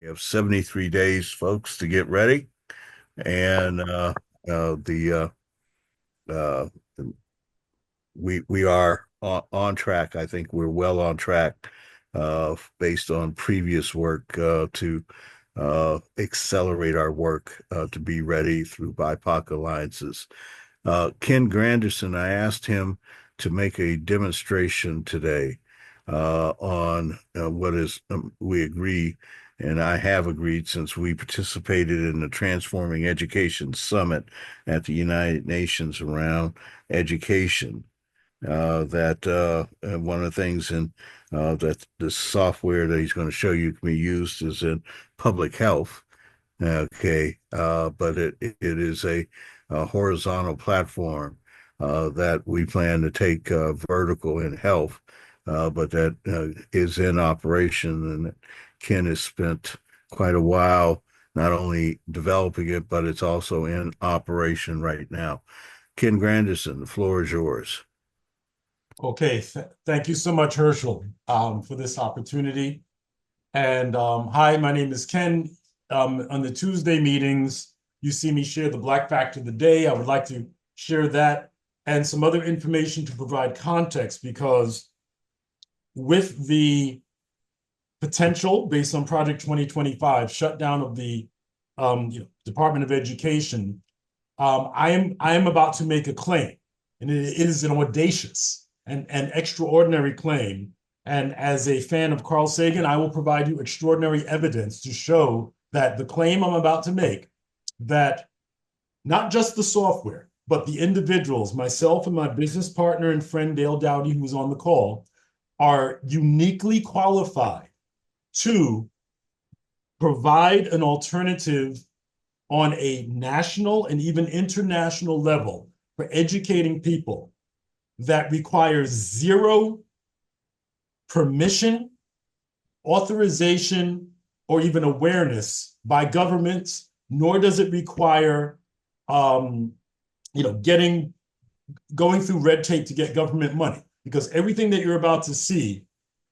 We have 73 days, folks, to get ready. And the uh, we are on track. I think we're well on track based on previous work to accelerate our work to be ready through BIPOC alliances. Ken Granderson, I asked him to make a demonstration today on what is, we agree, and I have agreed since we participated in the Transforming Education Summit at the United Nations around education. That one of the things in that the software that he's going to show you can be used is in public health. Okay, but it is a horizontal platform that we plan to take vertical in health, but that is in operation, and Ken has spent quite a while not only developing it, but it's also in operation right now. Ken Granderson, the floor is yours. Okay, thank you so much, Herschel, for this opportunity. And hi, my name is Ken. On the Tuesday meetings, you see me share the Black Fact of the Day. I would like to share that and some other information to provide context, because with the potential based on Project 2025 shutdown of the Department of Education, I am about to make a claim, and it is an audacious and extraordinary claim. And as a fan of Carl Sagan, I will provide you extraordinary evidence to show that the claim I'm about to make, that not just the software, but the individuals, myself and my business partner and friend Dale Dowdy, who was on the call, are uniquely qualified to provide an alternative on a national and even international level for educating people that requires zero permission, authorization, or even awareness by governments, nor does it require, going through red tape to get government money, because everything that you're about to see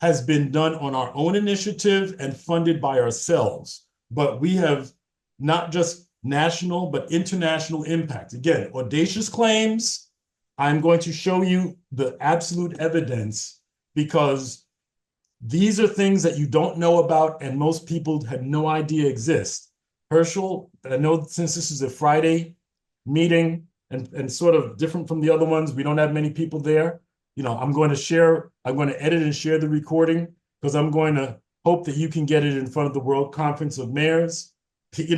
has been done on our own initiative and funded by ourselves. But we have not just national, but international impact. Again, audacious claims. I'm going to show you the absolute evidence, because these are things that you don't know about and most people had no idea exist. Herschel, I know since this is a Friday meeting and sort of different from the other ones, we don't have many people there. I'm going to edit and share the recording, because I'm going to hope that you can get it in front of the World Conference of Mayors,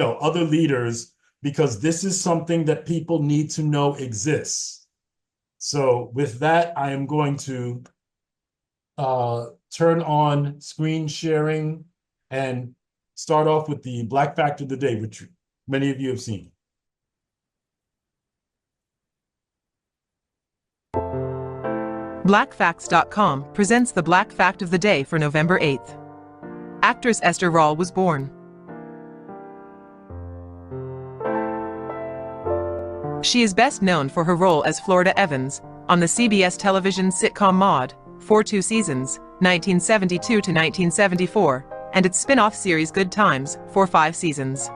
other leaders, because this is something that people need to know exists. So with that, I am going to turn on screen sharing and start off with the Black Fact of the Day, which many of you have seen. BlackFacts.com presents the Black Fact of the Day for November 8th. Actress Esther Rall was born. She is best known for her role as Florida Evans on the CBS television sitcom Maude, for 2 seasons, 1972 to 1974, and its spin-off series Good Times, for 5 seasons.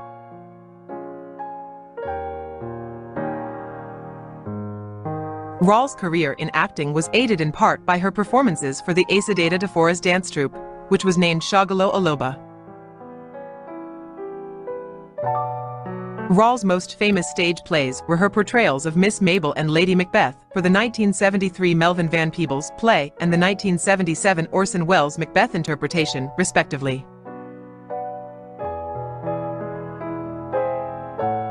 Rall's career in acting was aided in part by her performances for the Asadeta de Forest dance troupe, which was named Shagalo Aloba. Rall's most famous stage plays were her portrayals of Miss Mabel and Lady Macbeth for the 1973 Melvin Van Peebles play and the 1977 Orson Welles Macbeth interpretation, respectively.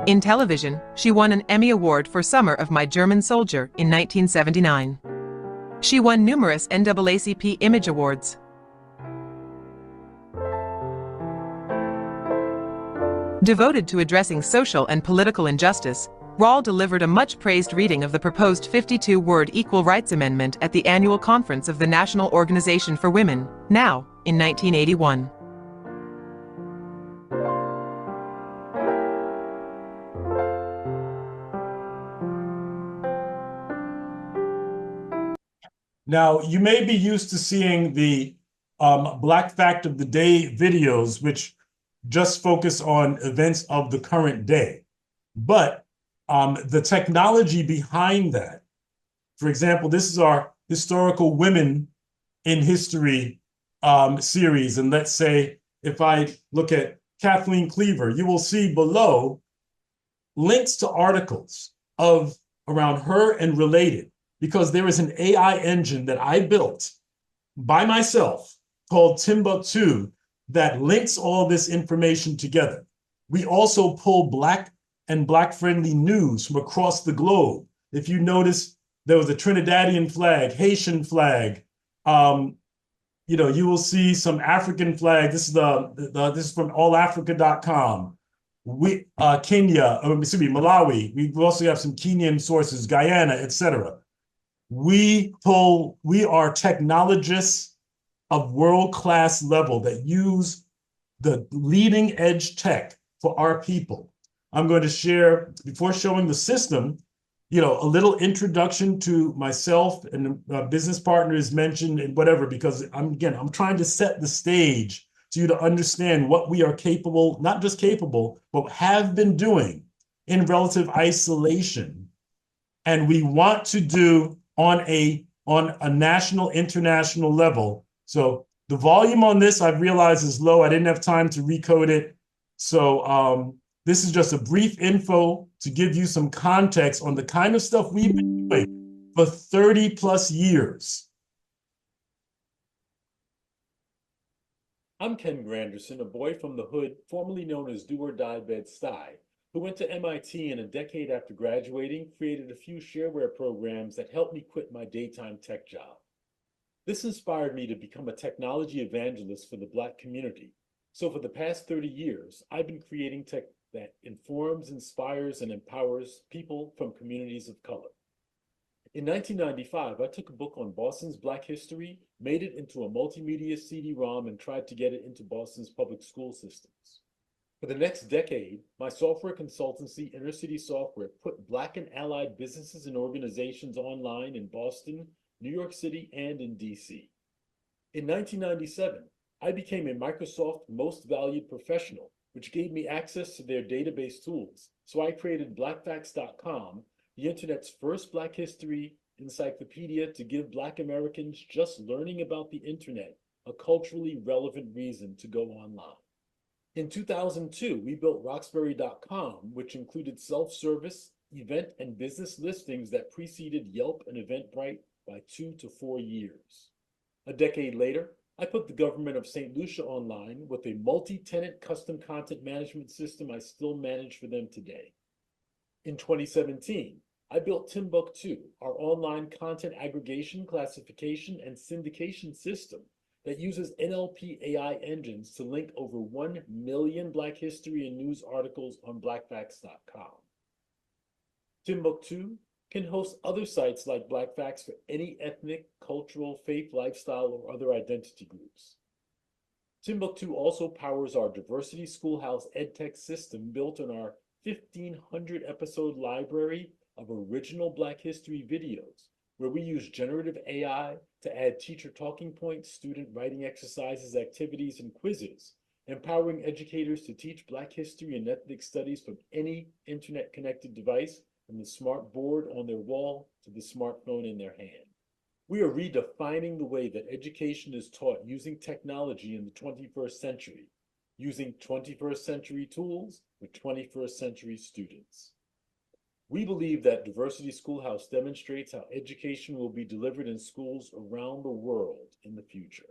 In television, she won an Emmy Award for Summer of My German Soldier in 1979. She won numerous NAACP Image Awards. Devoted to addressing social and political injustice, Rall delivered a much-praised reading of the proposed 52-word Equal Rights Amendment at the annual conference of the National Organization for Women, NOW, in 1981. Now, you may be used to seeing the Black Fact of the Day videos, which just focus on events of the current day. But the technology behind that, for example, this is our historical women in history series. And let's say if I look at Kathleen Cleaver, you will see below links to articles of around her and related, because there is an AI engine that I built by myself called Timbuktu that links all this information together. We also pull Black and Black-friendly news from across the globe. If you notice, there was a Trinidadian flag, Haitian flag. You will see some African flag. This is this is from allafrica.com. Kenya, Malawi. We also have some Kenyan sources, Guyana, etc. We are technologists of world-class level that use the leading edge tech for our people. I'm going to share, before showing the system, a little introduction to myself and business partners mentioned and whatever, because I'm trying to set the stage to you to understand what we are capable, not just capable, but have been doing in relative isolation. And we want to do on a national, international level. So the volume on this, I've realized, is low. I didn't have time to recode it. So this is just a brief info to give you some context on the kind of stuff we've been doing for 30 plus years. I'm Ken Granderson, a boy from the hood, formerly known as Do or Die Bed-Stuy, who went to MIT and a decade after graduating created a few shareware programs that helped me quit my daytime tech job. This inspired me to become a technology evangelist for the Black community. So for the past 30 years, I've been creating tech that informs, inspires, and empowers people from communities of color. In 1995, I took a book on Boston's Black history, made it into a multimedia CD-ROM, and tried to get it into Boston's public school systems. For the next decade, my software consultancy, Inner City Software, put Black and allied businesses and organizations online in Boston, New York City, and in DC. In 1997, I became a Microsoft Most Valued Professional, which gave me access to their database tools. So I created BlackFacts.com, the internet's first Black history encyclopedia to give Black Americans just learning about the internet a culturally relevant reason to go online. In 2002, we built Roxbury.com, which included self-service, event, and business listings that preceded Yelp and Eventbrite by 2 to 4 years. A decade later, I put the government of St. Lucia online with a multi-tenant custom content management system I still manage for them today. In 2017, I built Timbuktu, our online content aggregation, classification, and syndication system that uses NLP AI engines to link over 1 million Black history and news articles on BlackFacts.com. Timbuktu can host other sites like BlackFacts for any ethnic, cultural, faith, lifestyle, or other identity groups. Timbuktu also powers our Diversity Schoolhouse EdTech system built on our 1,500 episode library of original Black history videos, where we use generative AI to add teacher talking points, student writing exercises, activities, and quizzes, empowering educators to teach Black history and ethnic studies from any internet-connected device, from the smart board on their wall to the smartphone in their hand. We are redefining the way that education is taught using technology in the 21st century, using 21st century tools with 21st century students. We believe that Diversity Schoolhouse demonstrates how education will be delivered in schools around the world in the future.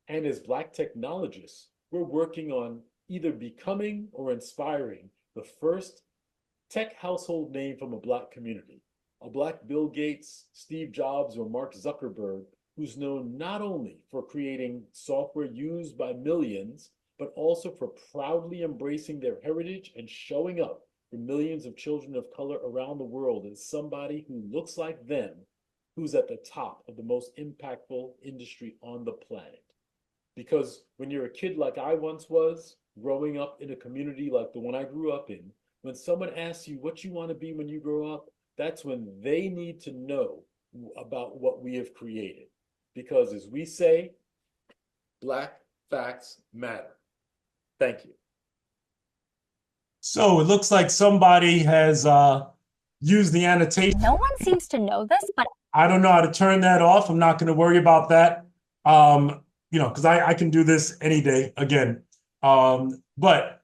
And as Black technologists, we're working on either becoming or inspiring the first tech household name from a Black community, a Black Bill Gates, Steve Jobs, or Mark Zuckerberg, who's known not only for creating software used by millions, but also for proudly embracing their heritage and showing up for millions of children of color around the world as somebody who looks like them, who's at the top of the most impactful industry on the planet. Because when you're a kid like I once was, growing up in a community like the one I grew up in, when someone asks you what you want to be when you grow up, that's when they need to know about what we have created. Because as we say, Black facts matter. Thank you. So it looks like somebody has used the annotation. No one seems to know this, but I don't know how to turn that off. I'm not going to worry about that. Because I can do this any day again. But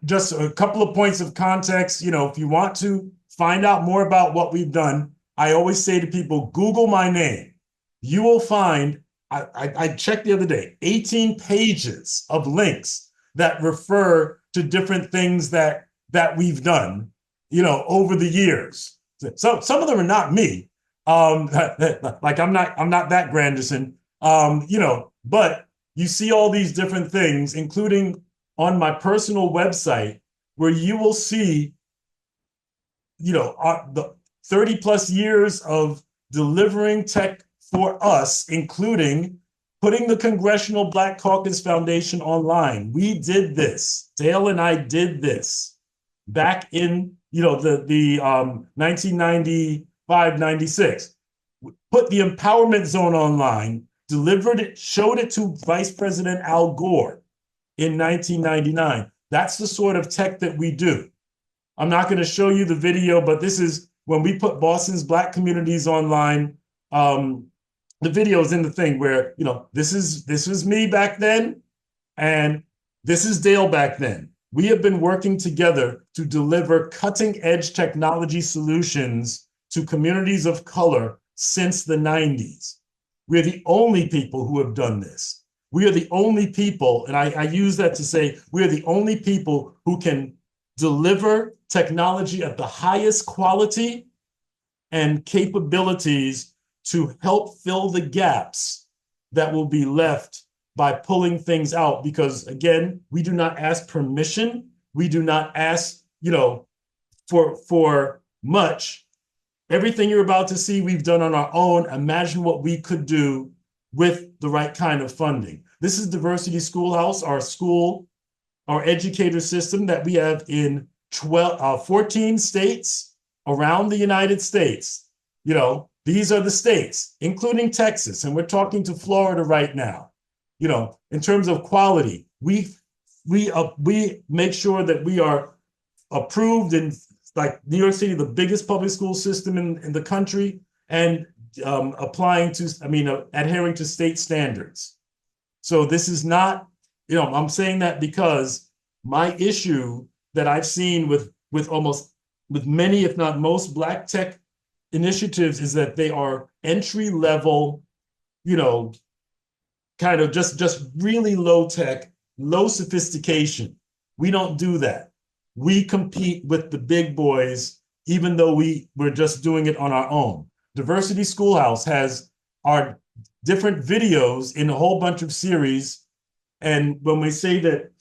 just a couple of points of context, if you want to find out more about what we've done, I always say to people, Google my name. You will find, I checked the other day, 18 pages of links that refer to different things that we've done, over the years. So some of them are not me. Like I'm not that Granderson. But you see all these different things, including on my personal website, where you will see, the 30 plus years of delivering tech for us, including putting the Congressional Black Caucus Foundation online. We did this. Dale and I did this back in, the 1995, 96. Put the Empowerment Zone online, delivered it, showed it to Vice President Al Gore in 1999. That's the sort of tech that we do. I'm not going to show you the video, but this is when we put Boston's Black communities online. The video is in the thing where, this was me back then, and this is Dale back then. We have been working together to deliver cutting-edge technology solutions to communities of color since the 90s. We're the only people who have done this. We are the only people, and I use that to say, we are the only people who can deliver technology at the highest quality and capabilities to help fill the gaps that will be left by pulling things out. Because again, we do not ask permission. We do not ask, for much. Everything you're about to see, we've done on our own. Imagine what we could do with the right kind of funding. This is Diversity Schoolhouse, our educator system that we have in 14 states around the United States. These are the states, including Texas, and we're talking to Florida right now. In terms of quality, we make sure that we are approved in, like, New York City, the biggest public school system in the country, and adhering to state standards. So this is not, I'm saying that because my issue that I've seen with many, if not most, Black tech initiatives is that they are entry level, kind of just really low tech, low sophistication. We don't do that. We compete with the big boys, even though we're just doing it on our own. Diversity Schoolhouse has our different videos in a whole bunch of series. And when we say that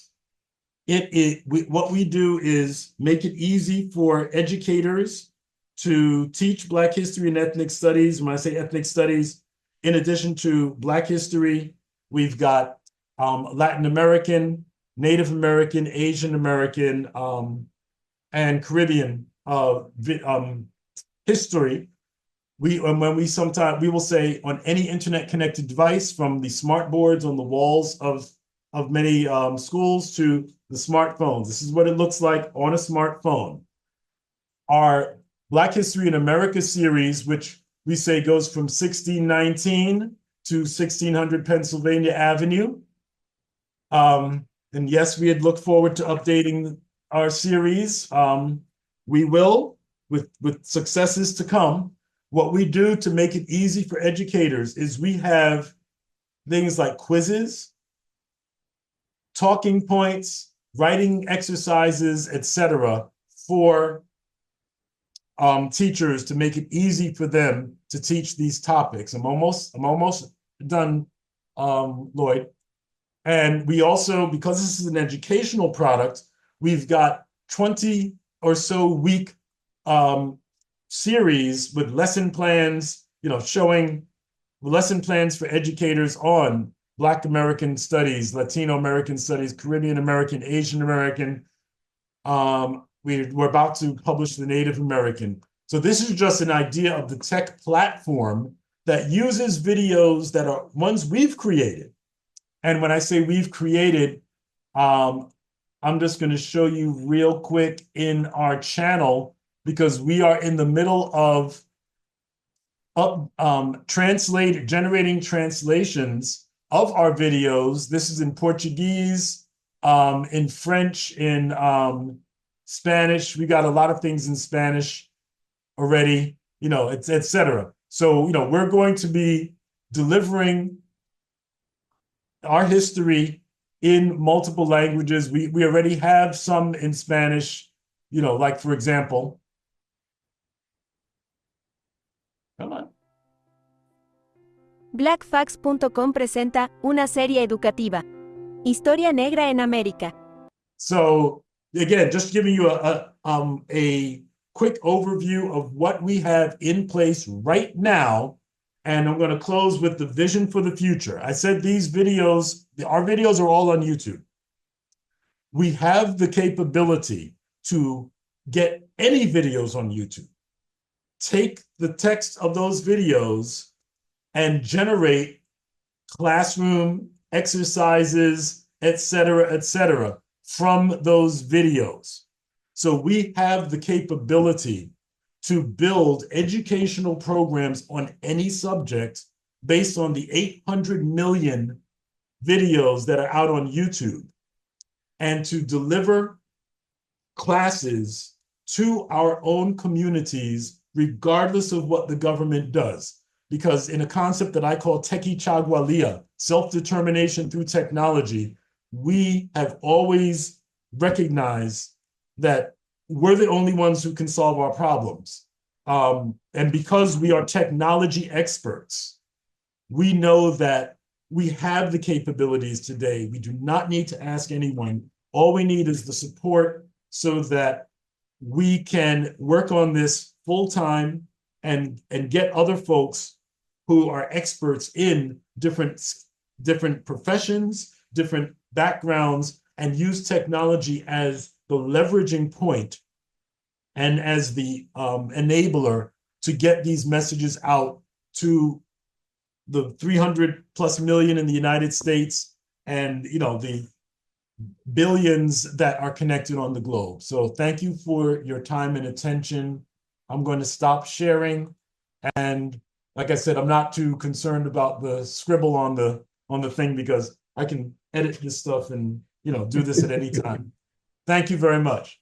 what we do is make it easy for educators to teach Black history and ethnic studies. When I say ethnic studies, in addition to Black history, we've got Latin American, Native American, Asian American, and Caribbean history. We will say on any internet connected device, from the smart boards on the walls of many schools to the smartphones. This is what it looks like on a smartphone. Our Black History in America series, which we say goes from 1619 to 1600 Pennsylvania Avenue. And yes, we had looked forward to updating our series. We will, with successes to come. What we do to make it easy for educators is we have things like quizzes, talking points, writing exercises, etc., for teachers to make it easy for them to teach these topics. I'm almost done, Lloyd. And we also, because this is an educational product, we've got 20 or so week series with lesson plans, showing lesson plans for educators on Black American studies, Latino American studies, Caribbean American, Asian American. We're about to publish the Native American. So this is just an idea of the tech platform that uses videos that are ones we've created. And when I say we've created, I'm just going to show you real quick in our channel because we are in the middle of generating translations of our videos. This is in Portuguese, in French, in Spanish. We got a lot of things in Spanish already, etc. So, we're going to be delivering our history in multiple languages. We already have some in Spanish, like for example, come on. BlackFacts.com presenta una serie educativa. Historia negra en América. So again, just giving you a quick overview of what we have in place right now. And I'm going to close with the vision for the future. I said these videos, our videos are all on YouTube. We have the capability to get any videos on YouTube, take the text of those videos and generate classroom exercises, etc., from those videos. So we have the capability to build educational programs on any subject based on the 800 million videos that are out on YouTube, and to deliver classes to our own communities, regardless of what the government does. Because in a concept that I call Teki Chagwalia, self-determination through technology, we have always recognized that we're the only ones who can solve our problems. And because we are technology experts, we know that we have the capabilities today. We do not need to ask anyone. All we need is the support so that we can work on this full time and get other folks who are experts in different professions, different backgrounds, and use technology as the leveraging point and as the enabler to get these messages out to the 300 plus million in the United States and the billions that are connected on the globe. So thank you for your time and attention. I'm going to stop sharing. And like I said, I'm not too concerned about the scribble on the thing because I can edit this stuff and do this at any time. Thank you very much.